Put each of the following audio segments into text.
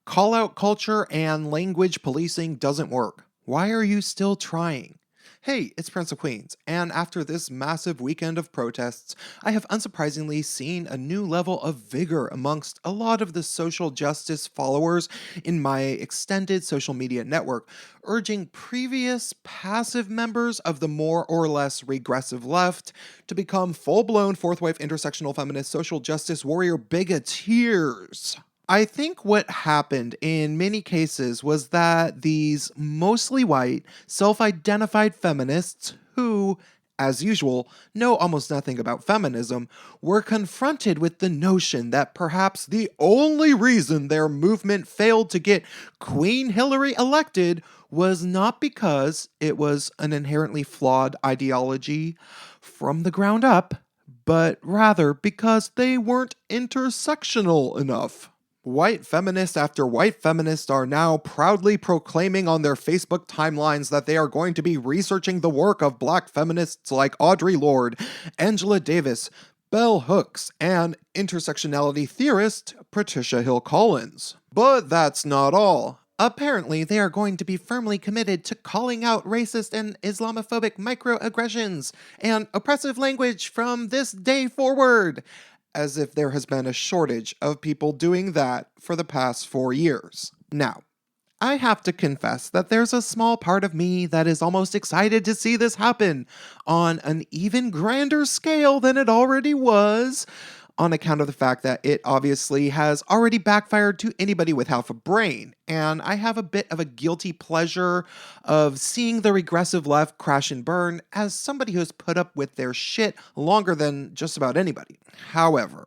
Call-out culture and language policing doesn't work. Why are you still trying? Hey, it's Prince of Queens, and after this massive weekend of protests, I have unsurprisingly seen a new level of vigor amongst a lot of the social justice followers in my extended social media network, urging previous passive members of the more or less regressive left to become full-blown fourth-wave intersectional feminist social justice warrior bigoteers. I think what happened in many cases was that these mostly white, self-identified feminists who, as usual, know almost nothing about feminism, were confronted with the notion that perhaps the only reason their movement failed to get Queen Hillary elected was not because it was an inherently flawed ideology from the ground up, but rather because they weren't intersectional enough. White feminist after white feminist are now proudly proclaiming on their Facebook timelines that they are going to be researching the work of black feminists like Audre Lorde, Angela Davis, Bell Hooks, and intersectionality theorist Patricia Hill Collins. But that's not all. Apparently, they are going to be firmly committed to calling out racist and Islamophobic microaggressions and oppressive language from this day forward, as if there has been a shortage of people doing that for the past 4 years. Now, I have to confess that there's a small part of me that is almost excited to see this happen on an even grander scale than it already was, on account of the fact that it obviously has already backfired to anybody with half a brain, and I have a bit of a guilty pleasure of seeing the regressive left crash and burn as somebody who's put up with their shit longer than just about anybody. However,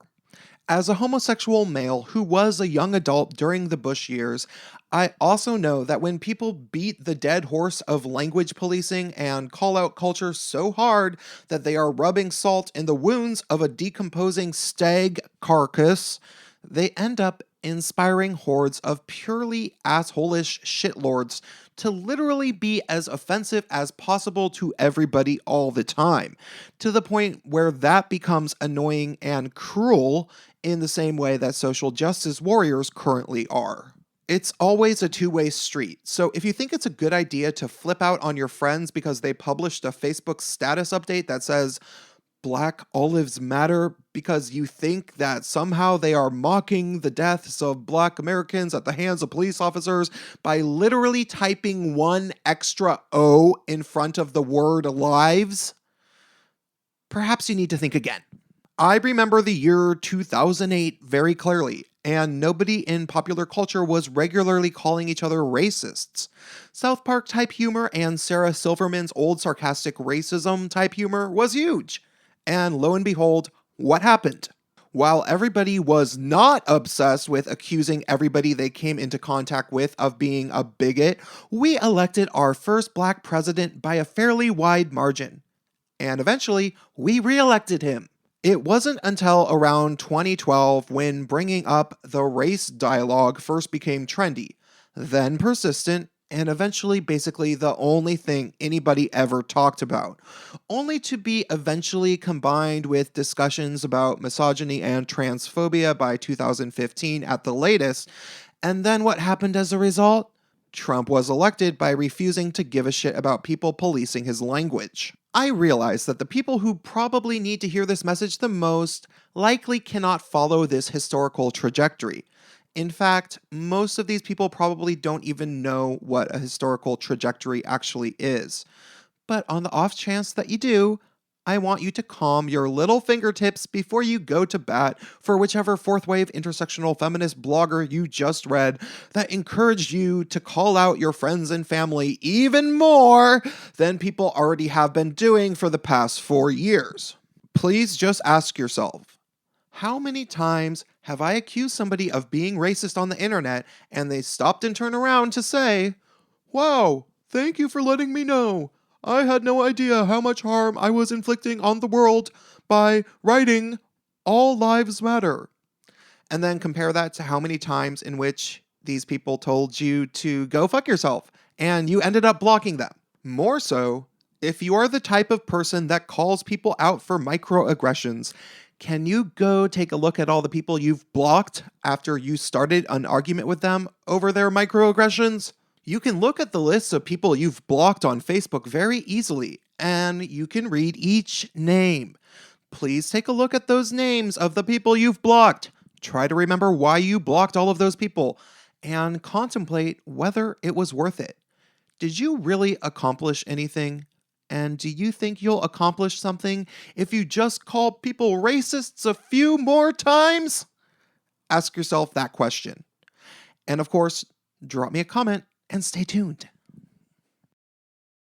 as a homosexual male who was a young adult during the Bush years, I also know that when people beat the dead horse of language policing and call-out culture so hard that they are rubbing salt in the wounds of a decomposing stag carcass, they end up inspiring hordes of purely assholish shitlords to literally be as offensive as possible to everybody all the time, to the point where that becomes annoying and cruel in the same way that social justice warriors currently are. It's always a two-way street, so if you think it's a good idea to flip out on your friends because they published a Facebook status update that says Black Olives Matter because you think that somehow they are mocking the deaths of Black Americans at the hands of police officers by literally typing one extra O in front of the word lives, perhaps you need to think again. I remember the year 2008 very clearly, and nobody in popular culture was regularly calling each other racists. South Park type humor and Sarah Silverman's old sarcastic racism type humor was huge. And lo and behold, what happened? While everybody was not obsessed with accusing everybody they came into contact with of being a bigot, we elected our first black president by a fairly wide margin. And eventually, we re-elected him. It wasn't until around 2012 when bringing up the race dialogue first became trendy, then persistent, and eventually basically the only thing anybody ever talked about, only to be eventually combined with discussions about misogyny and transphobia by 2015 at the latest. And then what happened as a result? Trump was elected by refusing to give a shit about people policing his language. I realize that the people who probably need to hear this message the most likely cannot follow this historical trajectory. In fact, most of these people probably don't even know what a historical trajectory actually is. But on the off chance that you do, I want you to calm your little fingertips before you go to bat for whichever fourth wave intersectional feminist blogger you just read that encouraged you to call out your friends and family even more than people already have been doing for the past 4 years. Please just ask yourself, how many times have I accused somebody of being racist on the internet and they stopped and turned around to say, "Wow, thank you for letting me know. I had no idea how much harm I was inflicting on the world by writing All Lives Matter." And then compare that to how many times in which these people told you to go fuck yourself and you ended up blocking them. More so, if you are the type of person that calls people out for microaggressions, Can you go take a look at all the people you've blocked after you started an argument with them over their microaggressions? You can look at the list of people you've blocked on Facebook very easily, and you can read each name. Please take a look at those names of the people you've blocked. Try to remember why you blocked all of those people, and contemplate whether it was worth it. Did you really accomplish anything? And do you think you'll accomplish something if you just call people racists a few more times? Ask yourself that question. And of course, drop me a comment and stay tuned.